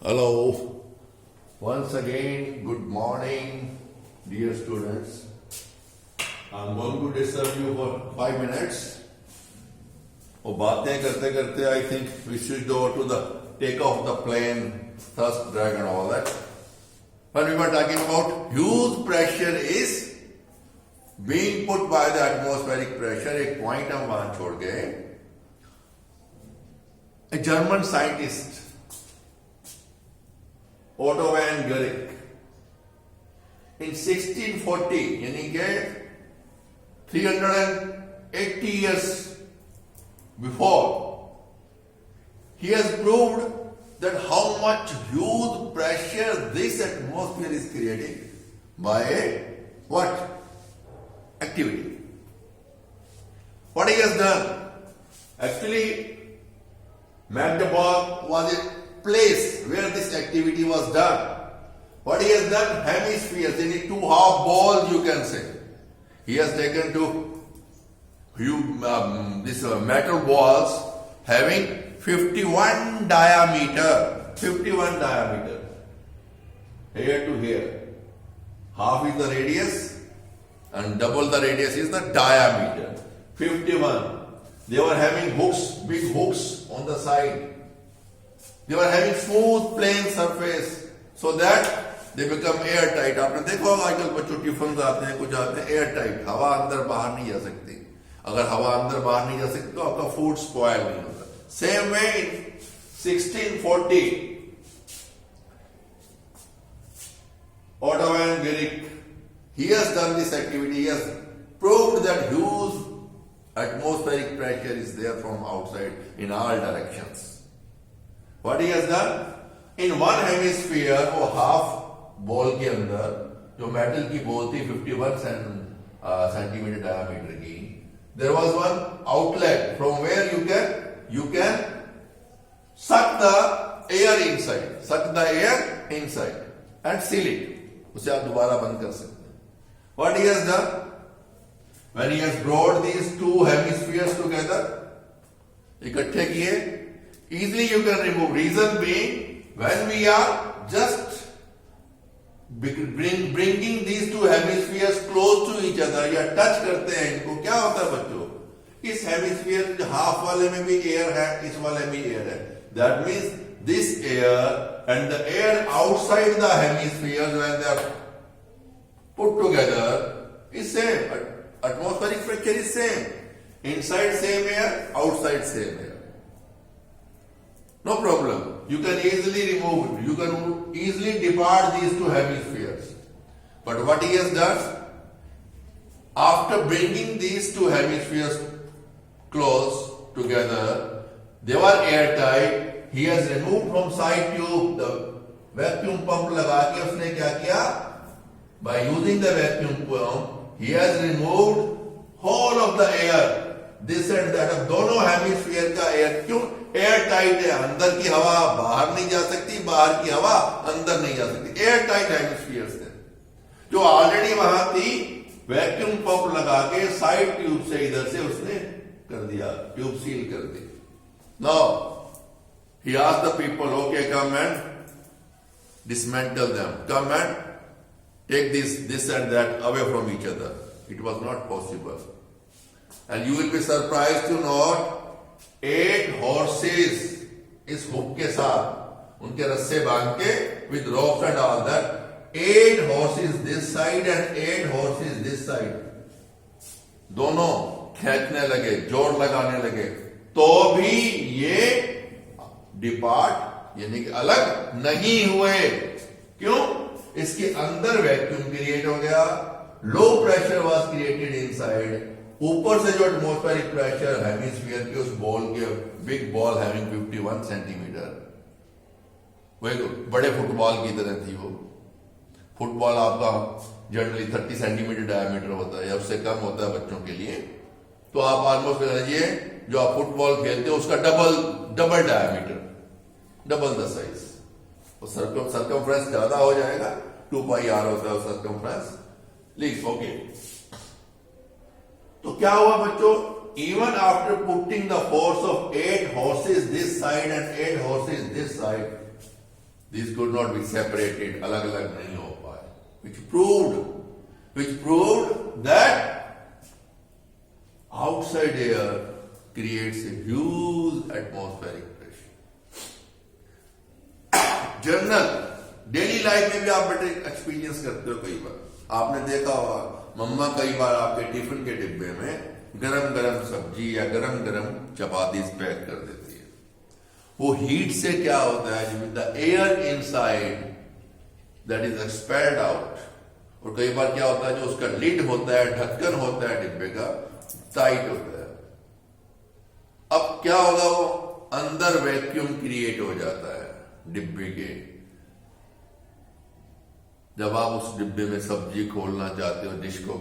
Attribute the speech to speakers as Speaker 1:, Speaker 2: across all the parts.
Speaker 1: Hello. Once again, good morning, dear students. I'm going to disturb you for 5 minutes. और बातें करते करते I think we switched over to the take off the plane, thrust, drag and all that. When we were talking about huge pressure is being put by the atmospheric pressure, एक point हम वहां छोड़ गए. A German scientist, Otto van Guericke, in 1640, यानी के 380 years before, he has proved that how much huge pressure this atmosphere is creating by a what? Activity. What he has done? Actually, Magdeburg was a place where this activity was done. What he has done? Hemispheres, in two half balls you can say. He has taken this metal balls having 51 diameter, here to here. Half is the radius and double the radius is the diameter, 51. They were having hooks, big hooks on the side. They were having smooth plain surface so that they become airtight. आपने देखा होगा आजकल बच्चों tiffin आते हैं, कुछ आते हैं airtight, हवा अंदर बाहर नहीं जा सकती. अगर हवा अंदर बाहर नहीं जा सकती तो आपका फूड स्पॉइल नहीं होता. Same way in 1640, Otto van Guericke, he has done this activity. He has proved that huge atmospheric pressure is there from outside in all directions. What he has done? In one hemisphere or half ball के अंदर जो metal की ball थी 51 centimetre diameter की, there was one outlet from where you can suck the air inside and seal it. उसे आप दोबारा बंद कर सकते हैं. What he has done? When he has brought these two hemispheres together, इकट्ठे किए, easily you can remove. Reason being, when we are just bringing these two hemispheres close to each other या टच करते हैं इनको, क्या होता है बच्चों? इस हेमिस्फीयर हाफ वाले में भी एयर है, इस वाले में भी एयर है. That means this air and the air outside the hemispheres when they are put together is same. Atmospheric pressure is same. Inside same air, outside same air. No problem. You can easily remove it. You can easily depart these two hemispheres. But what he has done, after bringing these two hemispheres close together, they were airtight. He has removed from side tube the vacuum pump लगा के उसने क्या किया? By using the vacuum pump, he has removed whole of the air. This and that. अब दोनों hemisphere का air क्यों air tight है? अंदर की हवा बाहर नहीं जा सकती, बाहर की हवा अंदर नहीं जा सकती. एयर टाइट हेमिस्फीयर थे जो ऑलरेडी वहां थी. वैक्यूम पंप लगा के साइड ट्यूब से इधर से उसने कर दिया, ट्यूब सील कर दी. Now he asked the people, okay, come and dismantle them, come and take this and that away from each other. It was not possible. And you will be surprised to know 8 horses इस hook के साथ उनके रस्से बांध के with ropes and all that, 8 horses this side and 8 horses this side, दोनों खींचने लगे, जोर लगाने लगे, तो भी ये डिपार्ट यानी कि अलग नहीं हुए. क्यों? इसके अंदर वैक्यूम क्रिएट हो गया. Low pressure was created inside. ऊपर से जो एटमॉस्फेरिक प्रेशर हेमिस्फीयर के उस बॉल के बिग बॉल हैविंग 51 सेंटीमीटर, वही बड़े फुटबॉल की तरह थी वो. फुटबॉल आपका जनरली 30 सेंटीमीटर डायमीटर होता है या उससे कम होता है बच्चों के लिए. तो आप ऑलमोस्ट लीजिए जो आप फुटबॉल खेलते हो उसका double diameter, double the size. Circumference ज्यादा हो जाएगा, 2 पाई आर होता है सर्कमफ्रेंस. Lease okay. तो क्या हुआ बच्चों? even after putting the force of 8 horses this side and 8 horses this side, These could not be separated, अलग अलग नहीं हो पाए, which proved that outside air creates a huge atmospheric pressure. General daily life में भी आप बेटे experience करते हो, कई बार आपने देखा होगा मम्मा कई बार आपके टिफिन के डिब्बे में गरम गरम सब्जी या गरम गरम चपाती पैक कर देती है। वो हीट से क्या होता है, the air inside that is expelled out, और कई बार क्या होता है जो उसका लिड होता है, ढक्कन होता है डिब्बे का, टाइट होता है। अब क्या होगा, वो अंदर वैक्यूम क्रिएट हो जाता है डिब्बे के। जब आप उस डिब्बे में सब्जी खोलना चाहते हो, डिश को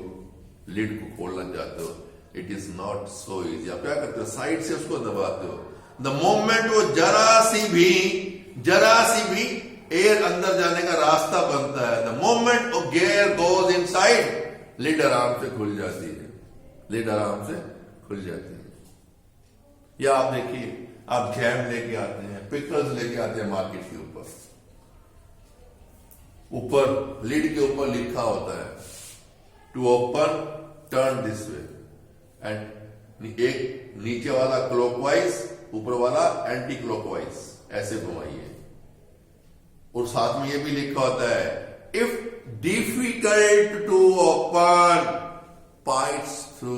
Speaker 1: लिड को खोलना चाहते हो, it is not so easy. आप क्या करते हो, साइड से उसको दबाते हो। द मोमेंट वो जरा सी भी एयर अंदर जाने का रास्ता बनता है, the moment air goes inside, lid आराम से खुल जाती है, लिड आराम से खुल जाती है। या आप देखिए, आप जैम लेके आते हैं, पिकल्स लेके आते हैं मार्केट के ऊपर लिड के ऊपर लिखा होता है to open turn this way, and एक नीचे वाला क्लॉकवाइज, ऊपर वाला एंटी क्लॉकवाइज, ऐसे घुमाइए। और साथ में ये भी लिखा होता है if difficult to open pierce through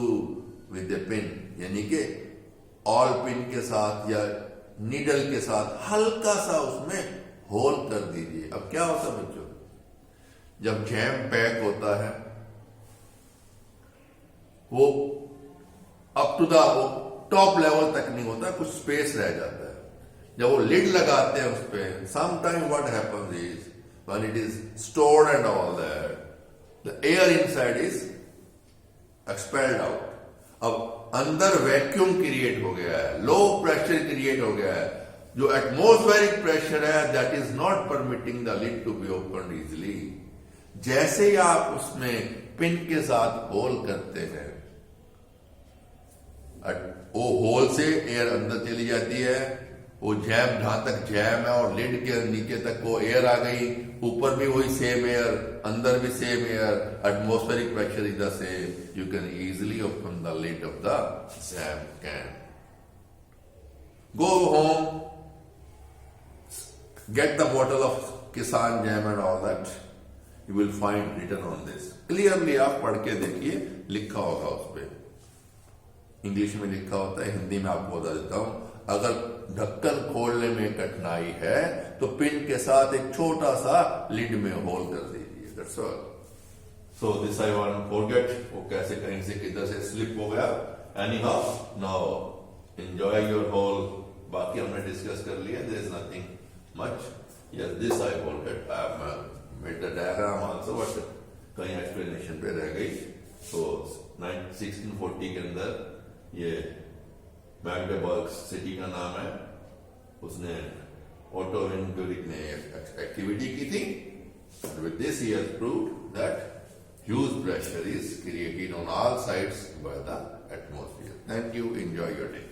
Speaker 1: with the pin, यानी कि ऑल पिन के साथ या नीडल के साथ हल्का सा उसमें होल कर दीजिए। अब क्या होता है बच्चों, जब जैम पैक होता है वो up to the top level तक नहीं होता, कुछ स्पेस रह जाता है। जब वो लिड लगाते हैं उस पे, sometime what happens is when it is stored and all that, the air inside is expelled out. अब अंदर वैक्यूम क्रिएट हो गया है, लो प्रेशर क्रिएट हो गया है, जो एटमॉस्फेरिक प्रेशर है that is not permitting the lid to be open easily. जैसे ही आप उसमें पिन के साथ होल करते हैं, वो होल से एयर अंदर चली जाती है, वो जैम जहां तक जैम है और लिड के नीचे तक वो एयर आ गई, ऊपर भी वही सेम एयर, अंदर भी same air, atmospheric pressure is the same, you can easily open the lid of the jam can. Go home, get the bottle of Kissan jam and all that, you will find written on this. Clearly आप पढ़ के देखिए, लिखा होगा उस पर, English में लिखा होता है, हिंदी में आपको बता देता हूं। अगर ढक्कन खोलने में कठिनाई है तो पिन के साथ एक छोटा सा लिड में होल कर दीजिए, that's all. So this I want forget, वो कैसे कहीं से किधर से स्लिप हो गया। Anyhow now enjoy your hole, बाकी हमने डिस्कस कर लिया, there is nothing much. Yes, this I forget, I have made the diagram also, but कहीं एक्सप्लेनेशन पे रह गई। सो 1640 के अंदर ये मैग्डेबर्ग सिटी का नाम है, उसने ऑटो विनक्यूरिक ने एक्टिविटी की थी। With this he has proved that huge pressure is created on all sides by the atmosphere. Thank you, enjoy your day.